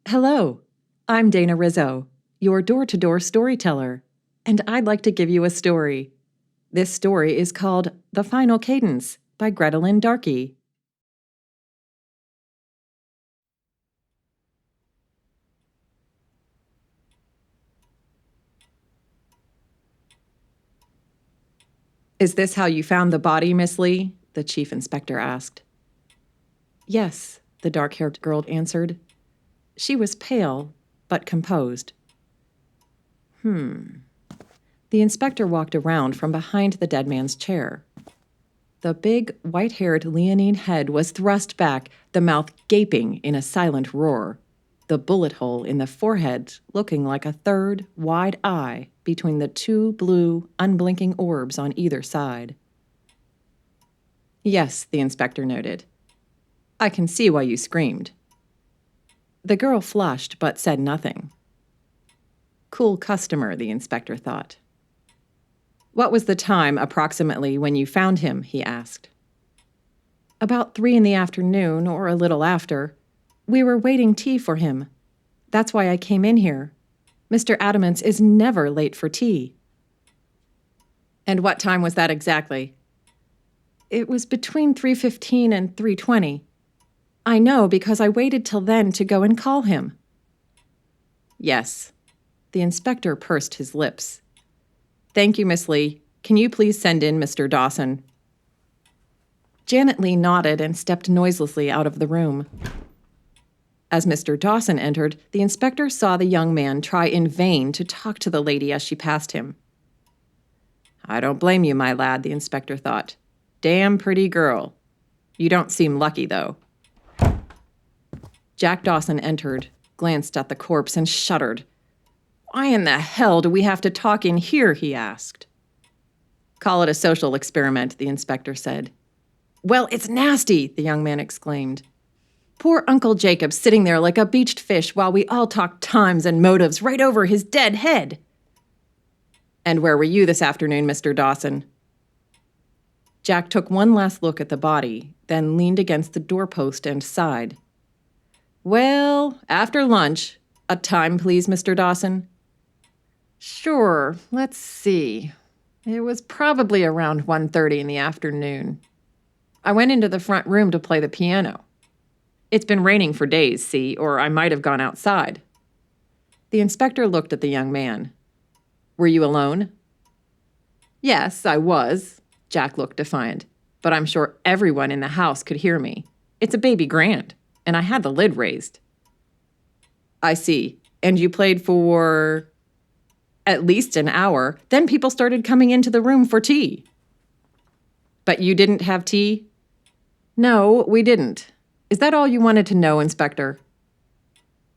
Hello, I'm Dana Rizzo, your door-to-door storyteller, and I'd like to give you a story. This story is called The Final Cadence by Grettelyn Darkey. Is this how you found the body, Miss Lee? The chief inspector asked. Yes, the dark-haired girl answered. She was pale, but composed. The inspector walked around from behind the dead man's chair. The big, white-haired leonine head was thrust back, the mouth gaping in a silent roar, the bullet hole in the forehead looking like a third, wide eye between the two blue, unblinking orbs on either side. Yes, the inspector noted. I can see why you screamed. The girl flushed but said nothing. Cool customer, the inspector thought. What was the time, approximately, when you found him? He asked. About 3 p.m, or a little after. We were waiting tea for him. That's why I came in here. Mr. Adamance is never late for tea. And what time was that exactly? It was between 3:15 and 3:20. I know because I waited till then to go and call him. Yes. The inspector pursed his lips. Thank you, Miss Lee. Can you please send in Mr. Dawson? Janet Lee nodded and stepped noiselessly out of the room. As Mr. Dawson entered, the inspector saw the young man try in vain to talk to the lady as she passed him. I don't blame you, my lad, the inspector thought. Damn pretty girl. You don't seem lucky, though. Jack Dawson entered, glanced at the corpse, and shuddered. Why in the hell do we have to talk in here, he asked. Call it a social experiment, the inspector said. Well, it's nasty, the young man exclaimed. Poor Uncle Jacob sitting there like a beached fish while we all talk times and motives right over his dead head. And where were you this afternoon, Mr. Dawson? Jack took one last look at the body, then leaned against the doorpost and sighed. Well, after lunch. A time, please, Mr. Dawson? Sure, let's see. It was probably around 1:30 in the afternoon. I went into the front room to play the piano. It's been raining for days, see, or I might have gone outside. The inspector looked at the young man. Were you alone? Yes, I was. Jack looked defiant. But I'm sure everyone in the house could hear me. It's a baby grand, and I had the lid raised. I see. And you played for at least an hour. Then people started coming into the room for tea. But you didn't have tea? No, we didn't. Is that all you wanted to know, Inspector?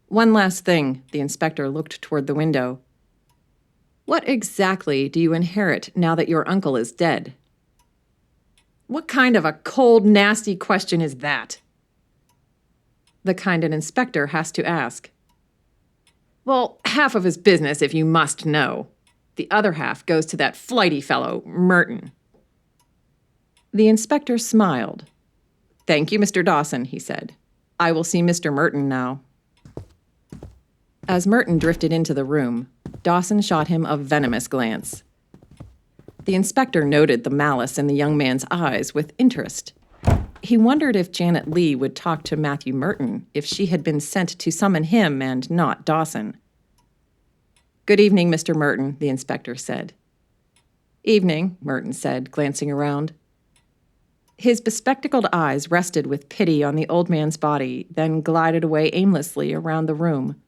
One last thing, the inspector looked toward the window. What exactly do you inherit now that your uncle is dead? What kind of a cold, nasty question is that? The kind an inspector has to ask. Well, half of his business, if you must know. The other half goes to that flighty fellow, Merton. The inspector smiled. Thank you, Mr. Dawson, he said. I will see Mr. Merton now. As Merton drifted into the room, Dawson shot him a venomous glance. The inspector noted the malice in the young man's eyes with interest. He wondered if Janet Lee would talk to Matthew Merton if she had been sent to summon him and not Dawson. Good evening, Mr. Merton, the inspector said. Evening, Merton said, glancing around. His bespectacled eyes rested with pity on the old man's body, then glided away aimlessly around the room.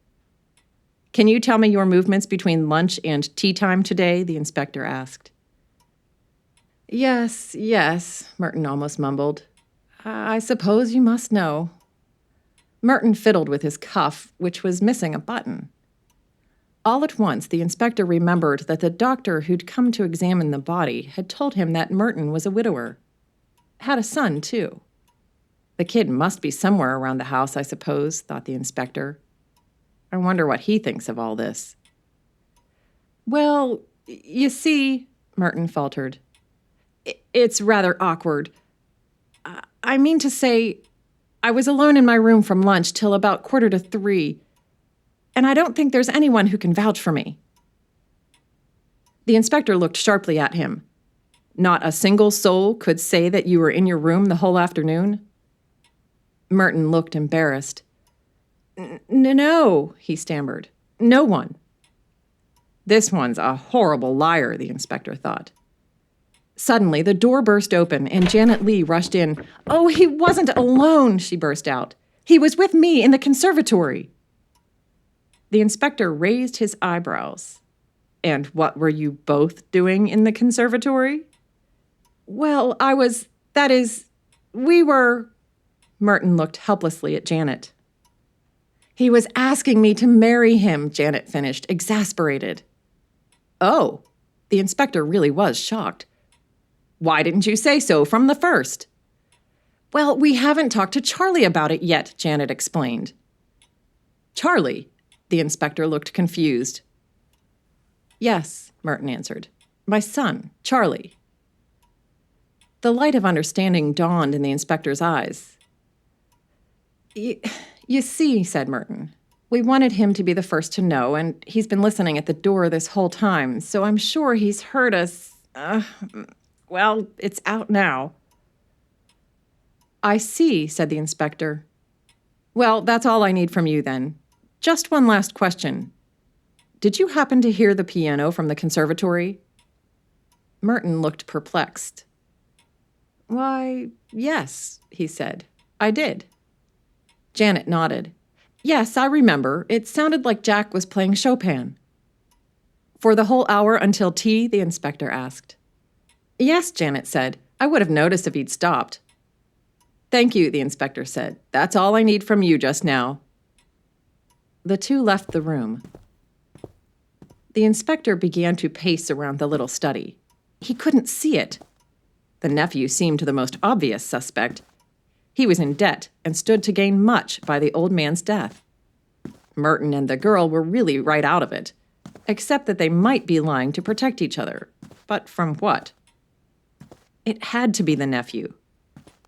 Can you tell me your movements between lunch and tea time today? The inspector asked. Yes, Merton almost mumbled. I suppose you must know. Merton fiddled with his cuff, which was missing a button. All at once, the inspector remembered that the doctor who'd come to examine the body had told him that Merton was a widower. Had a son, too. The kid must be somewhere around the house, I suppose, thought the inspector. I wonder what he thinks of all this. Well, you see, Merton faltered. It's rather awkward. I mean to say, I was alone in my room from lunch till about 2:45. and I don't think there's anyone who can vouch for me." The inspector looked sharply at him. "Not a single soul could say that you were in your room the whole afternoon?" Merton looked embarrassed. No, he stammered. "No one." This one's a horrible liar, the inspector thought. Suddenly, the door burst open and Janet Leigh rushed in. "Oh, he wasn't alone," she burst out. "He was with me in the conservatory." The inspector raised his eyebrows. "And what were you both doing in the conservatory?" "Well, we were..." Merton looked helplessly at Janet. "He was asking me to marry him," Janet finished, exasperated. "Oh," the inspector really was shocked. "Why didn't you say so from the first?" "Well, we haven't talked to Charlie about it yet," Janet explained. "Charlie?" The inspector looked confused. "Yes," Merton answered. "My son, Charlie." The light of understanding dawned in the inspector's eyes. You see," said Merton, "we wanted him to be the first to know, and he's been listening at the door this whole time, so I'm sure he's heard us. Well, it's out now." "I see," said the inspector. "Well, that's all I need from you then. Just one last question. Did you happen to hear the piano from the conservatory?" Merton looked perplexed. "Why, yes," he said. "I did." Janet nodded. "Yes, I remember. It sounded like Jack was playing Chopin." "For the whole hour until tea?" the inspector asked. "Yes," Janet said. "I would have noticed if he'd stopped." "Thank you," the inspector said. "That's all I need from you just now." The two left the room. The inspector began to pace around the little study. He couldn't see it. The nephew seemed the most obvious suspect. He was in debt and stood to gain much by the old man's death. Merton and the girl were really right out of it, except that they might be lying to protect each other. But from what? It had to be the nephew.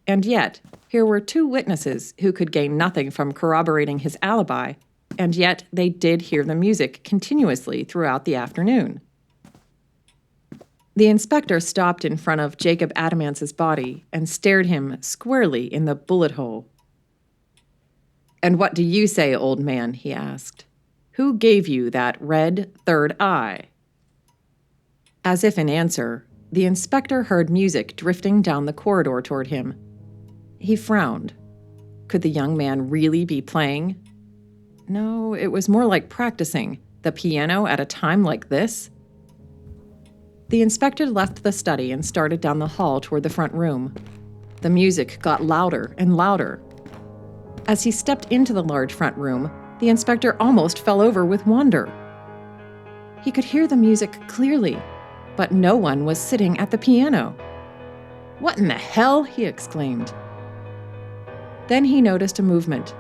And yet, here were two witnesses who could gain nothing from corroborating his alibi, and yet they did hear the music continuously throughout the afternoon. The inspector stopped in front of Jacob Adamance's body and stared him squarely in the bullet hole. "And what do you say, old man?" he asked. "Who gave you that red third eye?" As if in answer, the inspector heard music drifting down the corridor toward him. He frowned. Could the young man really be playing? No, it was more like practicing. The piano at a time like this? The inspector left the study and started down the hall toward the front room. The music got louder and louder. As he stepped into the large front room, the inspector almost fell over with wonder. He could hear the music clearly, but no one was sitting at the piano. "What in the hell?" he exclaimed. Then he noticed a movement,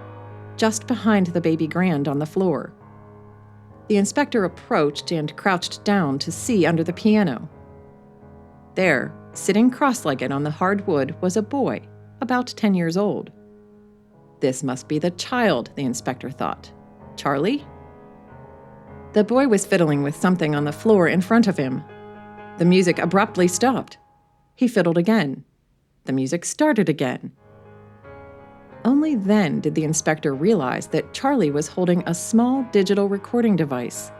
just behind the baby grand on the floor. The inspector approached and crouched down to see under the piano. There, sitting cross-legged on the hard wood, was a boy, about 10 years old. This must be the child, the inspector thought. Charlie? The boy was fiddling with something on the floor in front of him. The music abruptly stopped. He fiddled again. The music started again. Only then did the inspector realize that Charlie was holding a small digital recording device.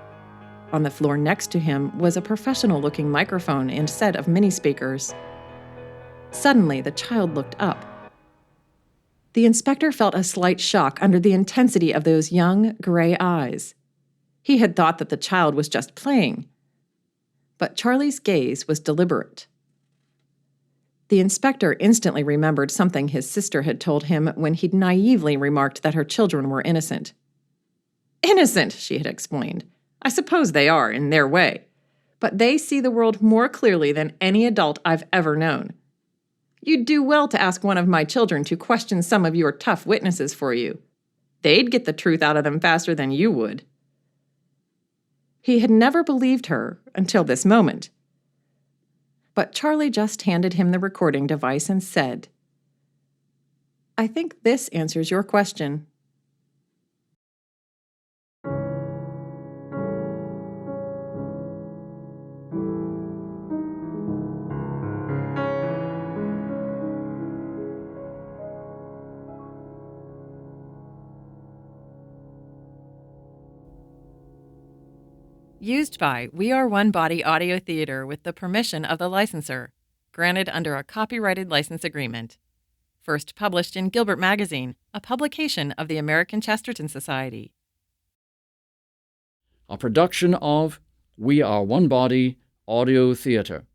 On the floor next to him was a professional-looking microphone and set of mini-speakers. Suddenly, the child looked up. The inspector felt a slight shock under the intensity of those young, gray eyes. He had thought that the child was just playing. But Charlie's gaze was deliberate. The inspector instantly remembered something his sister had told him when he'd naively remarked that her children were innocent. "Innocent," she had explained. "I suppose they are, in their way. But they see the world more clearly than any adult I've ever known. You'd do well to ask one of my children to question some of your tough witnesses for you. They'd get the truth out of them faster than you would." He had never believed her until this moment. But Charlie just handed him the recording device and said, "I think this answers your question." Used by We Are One Body Audio Theater with the permission of the licensor. Granted under a copyrighted license agreement. First published in Gilbert Magazine, a publication of the American Chesterton Society. A production of We Are One Body Audio Theater.